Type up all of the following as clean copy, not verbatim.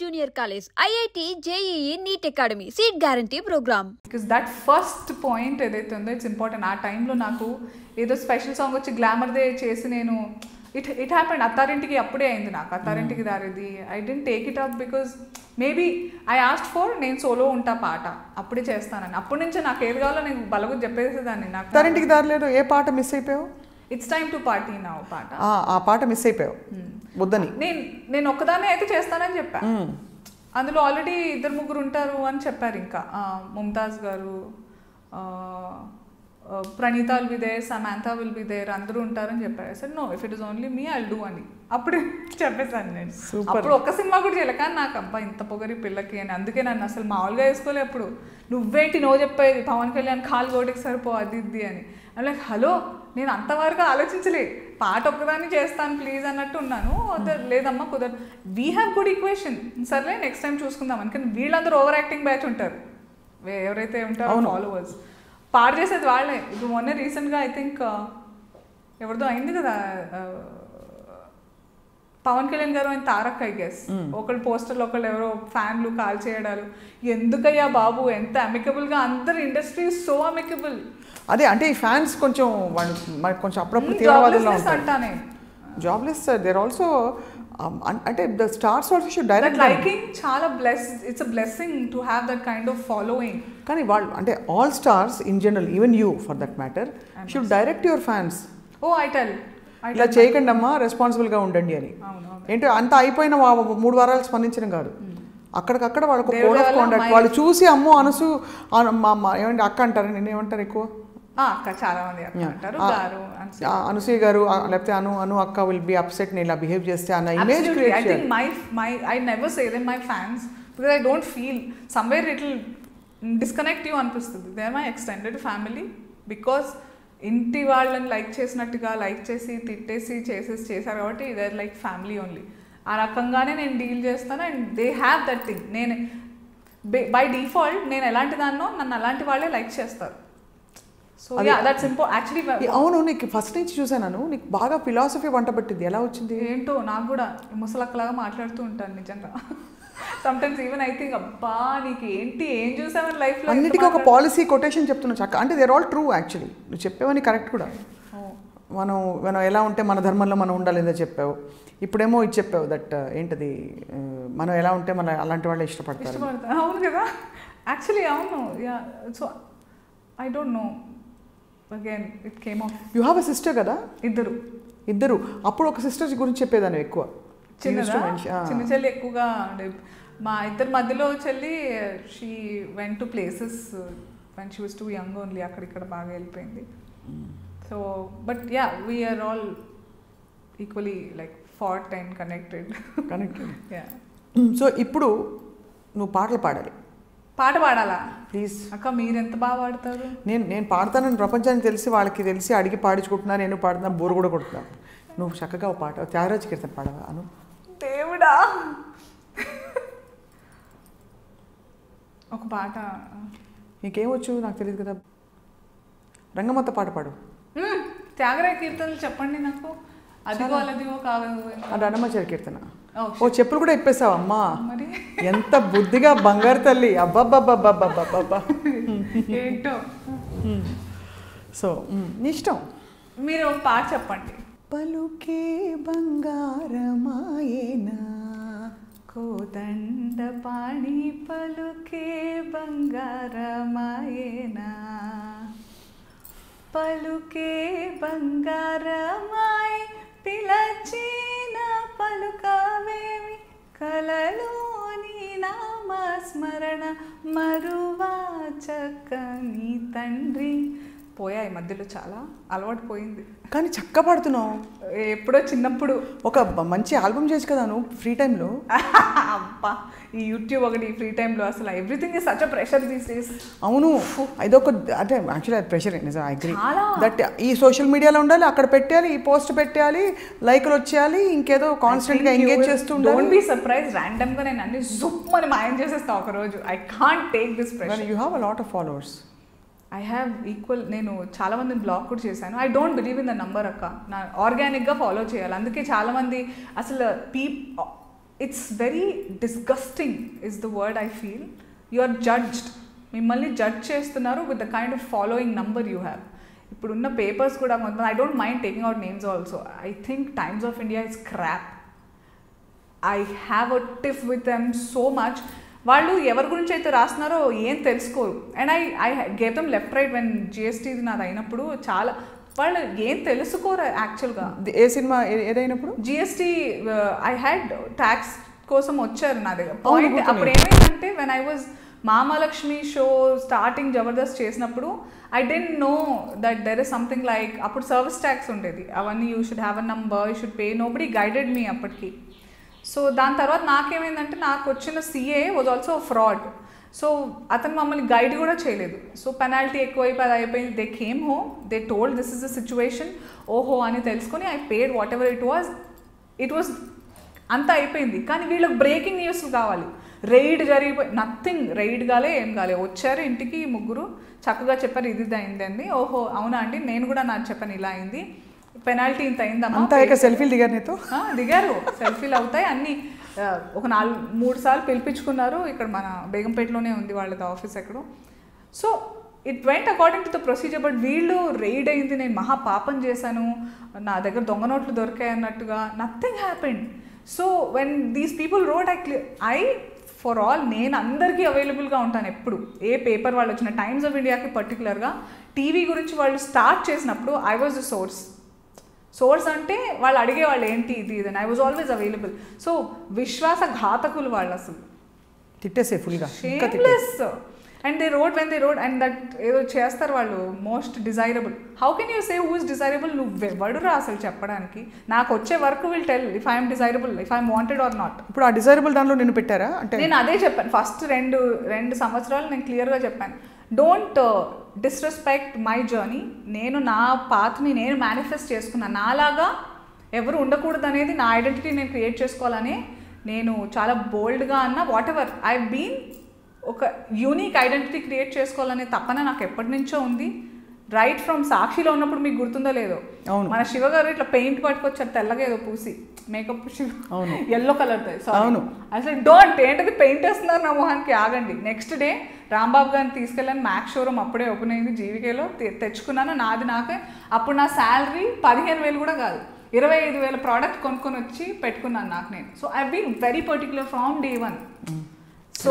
Junior College, IIT, JEE, NEET Academy, Seat Guarantee Program. Because that first point ఏదైతే ఉందో it's important. ఆ టైంలో నాకు ఏదో స్పెషల్ సాంగ్ వచ్చి గ్లామర్దే చేసి నేను ఇట్ హ్యాపెండ్. అత్తారింటికి అప్పుడే అయింది నాకు, అత్తారింటికి దారిది. I didn't take it up because maybe I asked for నేను సోలో ఉంటా పాట అప్పుడే చేస్తానని. అప్పటి నుంచి నాకు ఏది కావాలో నేను బలగు చెప్పేసేదాన్ని. నాకు అత్తారింటికి దారిలేదు ఏ పాట మిస్ అయిపోయావు? ఇట్స్ టైమ్ టు పార్టీ నా పాట. ఆ పాట మిస్ అయిపోయావు వద్దని. నేను ఒక్కదాన్ని అయితే చేస్తానని చెప్పా. అందులో ఆల్రెడీ 2-3 ఉంటారు అని చెప్పారు. ఇంకా ముంతాజ్ గారు, Praneetha will be there, Samantha will be there, అందరూ ఉంటారని చెప్పారు. Sir no, if it is only me I'll do అని అప్పుడు చెప్పేసాను నేను. అప్పుడు ఒక్క సినిమా కూడా చేయలే. కానీ నాకు అబ్బా ఇంత పొగరి పిల్లకి అని, అందుకే నన్ను అసలు మామూలుగా వేసుకోలే. అప్పుడు నువ్వేంటి నో చెప్పేది, పవన్ కళ్యాణ్ కాలు గోటికి సరిపో అది ఇది అని. లైక్ హలో, నేను అంతవరకు ఆలోచించలే, పాట ఒక్కదాన్ని చేస్తాను ప్లీజ్ అన్నట్టు ఉన్నాను. లేదమ్మా కుదరదు, వీ హ్యావ్ గుడ్ ఈక్వేషన్, సర్లే నెక్స్ట్ టైం చూసుకుందాం అని. కానీ వీళ్ళందరూ ఓవర్ యాక్టింగ్ బ్యాచ్ ఉంటారు, ఎవరైతే ఉంటారో ఫాలోవర్స్. పాడు చేసేది వాళ్ళే. ఇప్పుడు మొన్న రీసెంట్గా ఐ థింక్ ఎవరిదో అయింది కదా, పవన్ కళ్యాణ్ గారు ఆయన తారక్, ఐ గెస్ ఒకళ్ళు పోస్టర్లు ఒకళ్ళు ఎవరో ఫ్యాన్లు కాల్ చేయడాలు. ఎందుకయ్యా బాబు, ఎంత అమికబుల్గా అందరు ఇండస్ట్రీ సో అమికబుల్. అదే అంటే ఈ ఫ్యాన్స్ కొంచెం కొంచెం అప్పుడప్పుడు తీవ్రవాదంలో అంటానే. జాబ్లెస్ దేర్ ఆల్సో, అంటే the stars also should direct liking. చాలా it's a blessing to have that kind of following. కానీ వాళ్ళు అంటే all stars in general, even you for that matter, should direct your fans. Oh I tell, ఇలా చేయకండి అమ్మా, రెస్పాన్సిబుల్గా ఉండండి అని. ఏంటో అంత అయిపోయిన 3 వారాలు స్పందించడం కాదు, అక్కడికక్కడ వాళ్ళకు కోడ్ ఆఫ్ కాండక్ట్ వాళ్ళు చూసి అమ్మో అనసు ఏమంటే అక్క అంటారు, నేను ఏమంటారు ఎక్కువ చాలా మంది అంటారు అనసూయ గారు లేకపోతే అను అక్క విల్ బి అప్సెట్ నేను ఇలా బిహేవ్ చేస్తే అన్న ఇమేజ్ క్రియేట్ చేయాలి. I never say them my fans because I don't feel somewhere it'll disconnect you అనిపిస్తుంది. They are my extended family because ఇంటి వాళ్ళని లైక్ చేసినట్టుగా లైక్ చేసి తిట్టేసి చేశారు కాబట్టి they are like family only. ఆ రకంగానే నేను డీల్ చేస్తాను and they have that thing. నేను బై డిఫాల్ట్ నేను ఎలాంటి దాన్నో నన్ను అలాంటి వాళ్ళే లైక్ చేస్తారు. So that's actually. అవును, నీకు ఫస్ట్ నుంచి చూసాను, నీకు బాగా ఫిలాసఫీ వంట పట్టింది. ఎలా వచ్చింది ఏంటో నాకు కూడా ముసలక్కలాగా మాట్లాడుతూ ఉంటాను నిజంగా. సమ్టైమ్స్ ఈవెన్ ఐ థింక్ అబ్బా నీకు ఏంటి ఏం చూసావని లైఫ్లో. అన్నిటికీ ఒక పాలసీ కొటేషన్ చెప్తున్నావు చక్క, అంటే దేర్ ఆల్ ట్రూ యాక్చువల్లీ. నువ్వు చెప్పేవని కరెక్ట్ కూడా. మనం ఎలా ఉంటే మన ధర్మంలో మనం ఉండాలేదో చెప్పావు. ఇప్పుడేమో ఇది చెప్పావు దట్ ఏంటది, మనం ఎలా ఉంటే మన అలాంటి వాళ్ళే ఇష్టపడతారు. అవును కదా యాక్చువల్లీ. అవును. Yeah, so I don't no, again it came of. You have a sister కదా? ఇద్దరు. అప్పుడు ఒక సిస్టర్స్ గురించి చెప్పేదాన్ని ఎక్కువ. చిన్న చెల్లి ఎక్కువగా మా ఇద్దరి మధ్యలో చెల్లి she went to places when she was too young only, అక్కడిక్కడ బాగా వెళ్ళిపోయింది. So but ya we're all equally like fat and connected. Ya. So ఇప్పుడు నువ్వు పాటలు పాడాలి. పాట పాడాలా? ప్లీజ్ అక్క, మీరు ఎంత బాగా పాడతారు. నేను పాడతానని ప్రపంచానికి తెలిసి వాళ్ళకి తెలిసి అడిగి పాడించుకుంటున్నాను. నేను పాడుతున్నా, బోరు కూడా కొడుతున్నాను. నువ్వు చక్కగా పాట త్యాగరాజ కీర్తన పాడవా? అను దేవుడా, ఒక పాట. నీకేమొచ్చు నాకు తెలియదు కదా. రంగమత్త పాట పాడు. త్యాగరాజ కీర్తనలు చెప్పండి నాకు. అదిగో అలదిగో కాదు, అది అన్నమాచార్య కీర్తన. ఓ చెప్పులు కూడా ఇప్పేసావు అమ్మా, ఎంత బుద్ధిగా బంగారు తల్లి. అబ్బాబ్బాబ్బాబ్బాబ్బా ఏంటో. సో నీ ఇష్టం, మీరు ఒక పాట చెప్పండి. పలుకే బంగారమాయేనా కోదండ పాణి పలుకే బంగారమాయేనా, పలుకే బంగారమాయే పిలచిన పలుకవేమి, కలలోని నామస్మరణ మరువా చక్కని తండ్రి. పోయా ఈ మధ్యలో చాలా అలవాటు పోయింది. కానీ చక్క పాడుతున్నావు. ఎప్పుడో చిన్నప్పుడు ఒక మంచి ఆల్బమ్ చేసి కదా నువ్వు ఫ్రీ టైంలో. అబ్బా ఈ యూట్యూబ్ ఒకటి ఫ్రీ టైంలో అసలు everything is such a pressure these days. అవును, ఇదొక అంటే యాక్చువల్లీ అది ప్రెషర్ నిజం. ఐ అగ్రీ దట్ ఈ సోషల్ మీడియాలో ఉండాలి, అక్కడ పెట్టాలి, ఈ పోస్ట్ పెట్టాలి, లైక్లు వచ్చేయాలి, ఇంకేదో కాన్స్టెంట్గా ఎంగేజ్ చేస్తూ ఉండాలి. డోంట్ బి సర్ప్రైజ్, ర్యాండమ్గా నేను అన్ని జుప్ అని మాయం చేసేస్తా ఒక రోజు. I can't take this pressure. You have a lot of followers. I have equal. నేను చాలామందిని బ్లాక్ కూడా చేశాను. I don't believe in the number అక్క. నా ఆర్గానిక్గా ఫాలో చేయాలి. అందుకే చాలామంది అసలు it's very disgusting is the word I feel. You are judged, మిమ్మల్ని జడ్జ్ చేస్తున్నారు with the kind of following number you have. ఇప్పుడున్న పేపర్స్ కూడా కొంతమంది, I don't mind taking out names also, I think Times of India is crap. I have a tiff with them so much. వాళ్ళు ఎవరి గురించి అయితే రాస్తున్నారో ఏం తెలుసుకోరు. And I gave them left right when GST నాది అయినప్పుడు. చాలా వాళ్ళు ఏం తెలుసుకోరు యాక్చువల్గా. ఏ సినిమా ఏదైనప్పుడు జిఎస్టీ ఐ హ్యాడ్ ట్యాక్స్ కోసం వచ్చారు నా దగ్గర. పాయింట్ అప్పుడు ఏమైందంటే when I was Mamalakshmi show starting Jabardasth చేసినప్పుడు I didn't know that there is something like, అప్పుడు సర్వీస్ ట్యాక్స్ ఉండేది, అవన్నీ you should have a number, you should pay. Nobody guided me అప్పటికి. సో దాని తర్వాత నాకేమైందంటే నాకు వచ్చిన CA was also fraud. So అతను మమ్మల్ని గైడ్ కూడా చేయలేదు. సో పెనాల్టీ ఎక్కువైపోయి అది అయిపోయింది. They came home, they told this is the situation. ఓహో అని తెలుసుకొని I paid what ever it was అంతా అయిపోయింది. కానీ వీళ్ళకి బ్రేకింగ్ న్యూస్ కావాలి. రైడ్ జరిగిపోయి నథింగ్, రైడ్ కాలే ఏం కాలే. వచ్చారు ఇంటికి ముగ్గురు, చక్కగా చెప్పారు ఇది అయిందండి. ఓహో అవునా అండి, నేను కూడా నాకు చెప్పాను ఇలా అయింది, పెనాల్టీ ఇంత అయిందమ్మా. సెల్ఫీలు దిగారు నీతో? దిగారు, సెల్ఫీలు అవుతాయి అన్నీ. ఒక 3 సార్లు పిలిపించుకున్నారు. ఇక్కడ మన బేగంపేటలోనే ఉంది వాళ్ళది ఆఫీస్ ఎక్కడో. So it went according to the procedure. But వీళ్ళు రైడ్ అయింది, నేను మహా పాపం చేశాను, నా దగ్గర దొంగ నోట్లు దొరికాయి అన్నట్టుగా. Nothing happened. So when these people road I for all నేను అందరికీ అవైలబుల్గా ఉంటాను ఎప్పుడు. ఏ పేపర్ వాళ్ళు వచ్చిన, టైమ్స్ ఆఫ్ ఇండియాకి పర్టికులర్గా టీవీ గురించి వాళ్ళు స్టార్ట్ చేసినప్పుడు ఐ వాజ్ ద సోర్స్ అంటే వాళ్ళు అడిగేవాళ్ళు ఏంటి ఇది ఇది, I was always available. So విశ్వాసఘాతకులు వాళ్ళు, అసలు తిట్టేసే ఫుల్గా, shameless. And they rode when they rode and that ఏదో చేస్తారు వాళ్ళు, most desirable. How can you say who is desirable? నువ్వెవడురా అసలు చెప్పడానికి? నాకు వచ్చే work will tell if I'm desirable, if I'm wanted or not. ఇప్పుడు ఆ డిజైరబుల్ దానిలో నిన్ను పెట్టారా అంటే? నేను అదే చెప్పాను ఫస్ట్ రెండు సంవత్సరాలు నేను క్లియర్గా చెప్పాను, డోంట్ డిస్రెస్పెక్ట్ మై జర్నీ. నేను నా పాత్ని నేను మేనిఫెస్ట్ చేసుకున్నాను. నాలాగా ఎవరు ఉండకూడదు అనేది నా ఐడెంటిటీ నేను క్రియేట్ చేసుకోవాలని నేను చాలా బోల్డ్గా అన్న. వాట్ ఎవర్ ఐ బీన్ ఒక యూనిక్ ఐడెంటిటీ క్రియేట్ చేసుకోవాలనే తప్పన నాకు ఎప్పటి నుంచో ఉంది. రైట్ ఫ్రమ్ సాక్షిలో ఉన్నప్పుడు మీకు గుర్తుందో లేదో, మన శివ గారు ఇట్లా పెయింట్ పట్టుకొచ్చారు తెల్లగా ఏదో పూసి, మేకప్ ఎల్లో కలర్తో. అవును, అసలు డోంట్ ఏంటది పెయింట్ వేస్తున్నారు నా మొహానికి, ఆగండి. నెక్స్ట్ డే రాంబాబు గారిని తీసుకెళ్ళాను, మ్యాక్స్ షోరూమ్ అప్పుడే ఓపెన్ అయింది జీవికేలో, తెచ్చుకున్నాను. నాకే అప్పుడు నా శాలరీ 15,000 కూడా కాదు, 25,000 ప్రోడక్ట్ కొనుక్కొని వచ్చి పెట్టుకున్నాను నాకు నేను. So I been very particular from day 1. So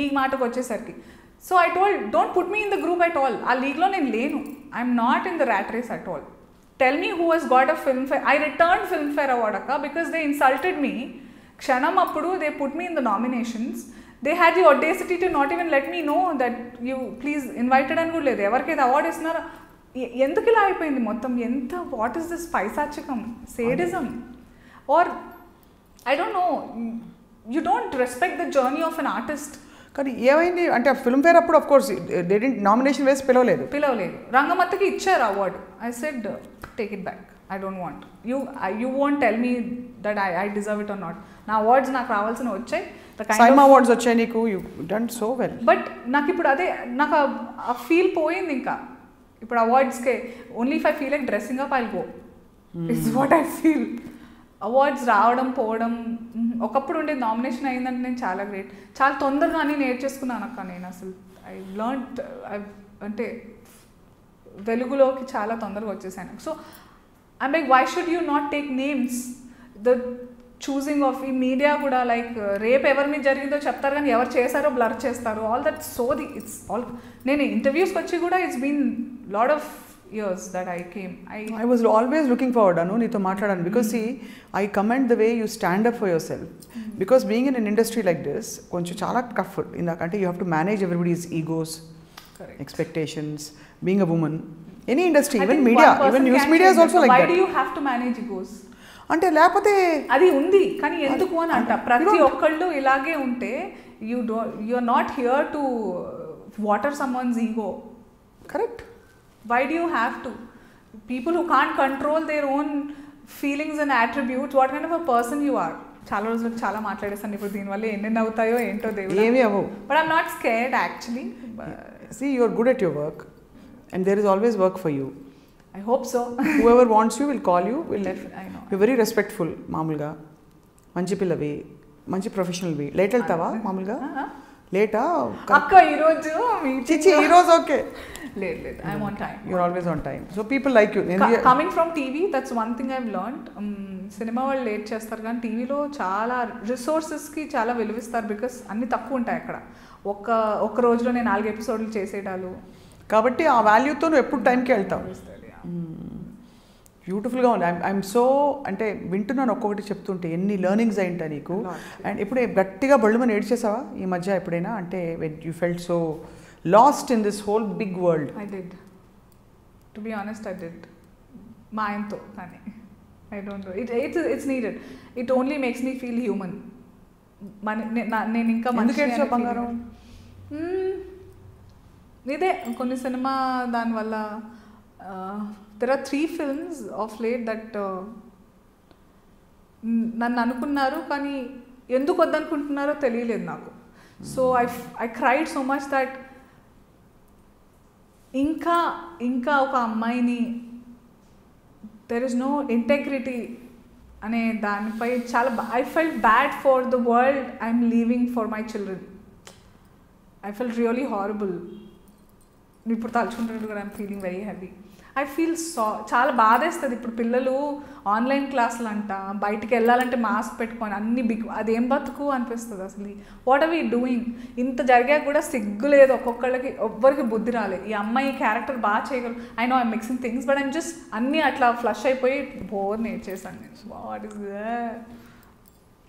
ఈ మాటకు వచ్చేసరికి, so I told don't put me in the group at all. ఆ లీగ్లో నేను లేను, I'm not in the rat race at all. Tell me who he's got a Filmfare. I return Filmfare award అక్క, because they insulted me. క్షణం అప్పుడు they put me in the nominations, they had the audacity to not even let me know that you please invited అని కూడా లేదు. ఎవరికైతే award ఇస్తున్నారో ఎందుకు ఇలా అయిపోయింది మొత్తం? ఎంత వాట్ ఈస్ దిస్ పైశాచికం, sadism, or I don't know, you don't respect the journey of an artist. కానీ ఏమైంది అంటే ఫిల్మ్ఫేర్ అప్పుడు ఆఫ్ కోర్స్ నామినేషన్ వేసి పిలవలేదు. రంగమత్తకి ఇచ్చారు award. I said take it back, I don't want. You won't tell me that I deserve it or not. నా awards నాకు రావాల్సిన వచ్చాయి, సైమా అవార్డ్స్ వచ్చాయి నీకు, you done so well. But నాకు ఇప్పుడు అదే నాకు ఆ ఫీల్ పోయింది. ఇంకా ఇప్పుడు అవార్డ్స్కే only if I feel like dressing up I'll go, it's what I feel. Awards రావడం పోవడం, ఒకప్పుడు ఉండేది నామినేషన్ అయిందంటే నేను చాలా గ్రేట్, చాలా తొందరగా అన్నీ నేర్చేసుకున్నాను అక్క నేను. అసలు ఐ లర్న్డ్, అంటే వెలుగులోకి చాలా తొందరగా వచ్చేసాను. So I'm like why should you not take names? The choosing of ఈ మీడియా కూడా లైక్ రేపు ఎవరి మీద జరిగిందో చెప్తారు కానీ ఎవరు చేశారో బ్లర్ చేస్తారు. ఆల్ దట్ సోది, ఇట్స్ ఆల్. నేను ఇంటర్వ్యూస్కి వచ్చి కూడా it's been lot of years that I came. I was always looking forward anu neeto maatladanu because see I commend the way you stand up for yourself, because being in an industry like this konchu chaala tough indakante you have to manage everybody's egos, correct, expectations, being a woman, any industry, even media, even news media is also like why that. Do you have to manage egos? అంటే లేకపోతే అది ఉంది కానీ ఎందుకు అని అంట. ప్రతి ఒక్కళ్ళు ఇలాగే ఉంటే you are not here to water someone's ego, correct. Why do you have to? People who can't control their own feelings and attributes, what kind of a person you are? చాలా రోజులకు చాలా మాట్లాడేస్తాను ఇప్పుడు, దీనివల్ల ఎన్ని అవుతాయో ఏంటో దేవుడు. ఏమీ అవ్వవు. But I'm not scared actually. See, you are good at your work and there is always work for you. I hope so. Whoever wants you will call you. I know. You're very respectful మామూలుగా, మంచి పిల్లవి, మంచి ప్రొఫెషనల్వి. Late వెళ్తావా మామూలుగా? లేటా అక్క ఈరోజు చిచి ఈరోజు ఓకే లేదు లేదు I'm on time. You're always on time. So people like you. Coming from TV that's one thing I've learned. Cinema వాళ్ళు లేట్ చేస్తారు కానీ టీవీలో చాలా రిసోర్సెస్కి చాలా విలువిస్తారు. బికాస్ అన్నీ తక్కువ ఉంటాయి అక్కడ. ఒక్క రోజులో నేను 4 ఎపిసోడ్లు చేసేటాలు కాబట్టి ఆ వాల్యూతో నువ్వు ఎప్పుడు టైంకి వెళ్తావు. బ్యూటిఫుల్గా ఉంది. ఐఎమ్ సో అంటే వింటున్నాను ఒక్కొక్కటి చెప్తుంటే ఎన్ని లెర్నింగ్స్ అయింటా నీకు. అండ్ ఇప్పుడు గట్టిగా బళ్ళు మనం ఏడ్చేసావా ఈ మధ్య ఎప్పుడైనా? అంటే you felt so lost in this whole big world. I did, to be honest I did. మా ఆయనతో కానీ I don't know it's needed. It only makes me feel human. నేను ఇంకా మంచి బంగారం ఇదే కొన్ని సినిమా దానివల్ల there are 3 films of late that నన్ను అనుకున్నారు కానీ ఎందుకు వద్దనుకుంటున్నారో తెలియలేదు నాకు. So I cried so much that ఇంకా ఒక అమ్మాయిని దెర్ ఇస్ నో ఇంటెగ్రిటీ అనే దానిపై చాలా I felt bad for the world I'm leaving for my children. I felt really horrible. ఇప్పుడు తలుచుకుంటున్నట్టు కూడా I'm feeling very happy. I feel చాలా బాధేస్తుంది. ఇప్పుడు పిల్లలు ఆన్లైన్ క్లాసులు అంట, బయటికి వెళ్ళాలంటే మాస్క్ పెట్టుకొని అన్ని అదేం బతుకు అనిపిస్తుంది అసలు. What are we doing? ఇంత జరిగాక కూడా సిగ్గు లేదు ఒక్కొక్కళ్ళకి, ఎవ్వరికి బుద్ధి రాలేదు. ఈ అమ్మాయి క్యారెక్టర్ బాగా చేయగలరు. I know I'm mixing things but I'm just అన్నీ అట్లా ఫ్లష్ అయిపోయి బోర్ నేర్చేసాను నేను. What is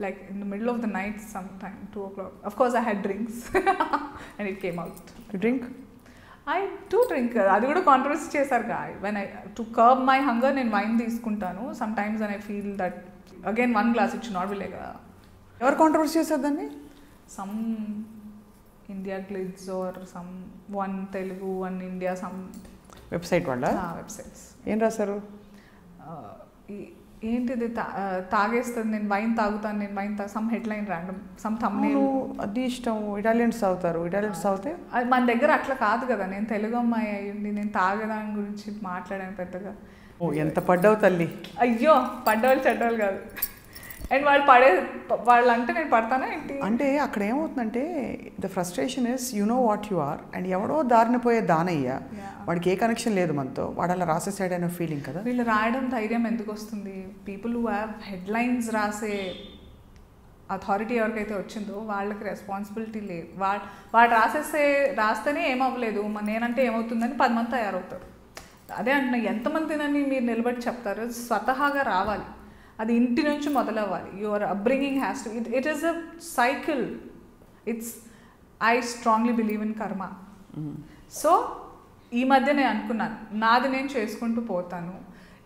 like in the middle of the night sometime 2 o'clock. Of course I had drinks and it came out. You drink? I do drink. అది కూడా controversy చేశారు గా. when I to curb my hunger నేను wine తీసుకుంటాను sometimes and I feel that again 1 glass it should not be like a. ఎవరు controversy చేశారు దాన్ని? some India Glitz or some one Telugu one India some website వాళ్ళ websites ఏం రాశారు? ఏంటిది తాగేస్తుంది, నేను వైన్ తాగుతాను, నేను wine some headline random some thumbnail. అది ఇష్టం. ఇటాలియన్స్ తాగుతారు. ఇటాలియన్స్ తాగితే మన దగ్గర అట్లా కాదు కదా. నేను తెలుగు అమ్మాయి అయ్యింది, నేను తాగదాని గురించి మాట్లాడాను పెద్దగా. ఓ ఎంత పడ్డావు తల్లి. అయ్యో పడ్డవాళ్ళు చెడ్డవాళ్ళు కాదు. అండ్ వాళ్ళు అంటే నేను పడతానా ఏంటి అంటే అక్కడ ఏమవుతుందంటే the frustration is you know what you are and ఎవడో దారిన పోయే దానయ్య, వాడికి ఏ కనెక్షన్ లేదు మనతో, వాడు అలా రాసేసాడనే ఫీలింగ్ కదా. వీళ్ళు రాయడం ధైర్యం ఎందుకు వస్తుంది? పీపుల్ హూ హ్యావ్ హెడ్లైన్స్ రాసే అథారిటీ ఎవరికైతే వచ్చిందో వాళ్ళకి రెస్పాన్సిబిలిటీ లేదు. వాడు రాస్తేనే ఏమవ్వలేదు, నేనంటే ఏమవుతుందని 10 మంది తయారవుతారు. అదే అంటున్నా, ఎంతమందినని మీరు నిలబడి చెప్తారు? స్వతహాగా రావాలి, అది ఇంటి నుంచి మొదలవ్వాలి. Your upbringing has to it is a cycle. I strongly believe in karma. So ఈ మధ్య నేను అనుకున్నాను నాది నేను చేసుకుంటూ పోతాను.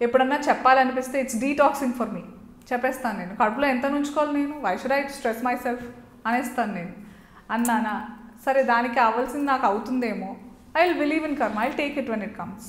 ఎప్పుడన్నా చెప్పాలనిపిస్తే ఇట్స్ డీటాక్సింగ్ ఫర్ మీ చెప్పేస్తాను. నేను కడుపులో ఎంత నుంచుకోవాలి, నేను why should I stress myself అనేస్తాను. నేను అన్నానా సరే, దానికి అవ్వాల్సింది నాకు అవుతుందేమో. I will believe in karma. I will take it when it comes.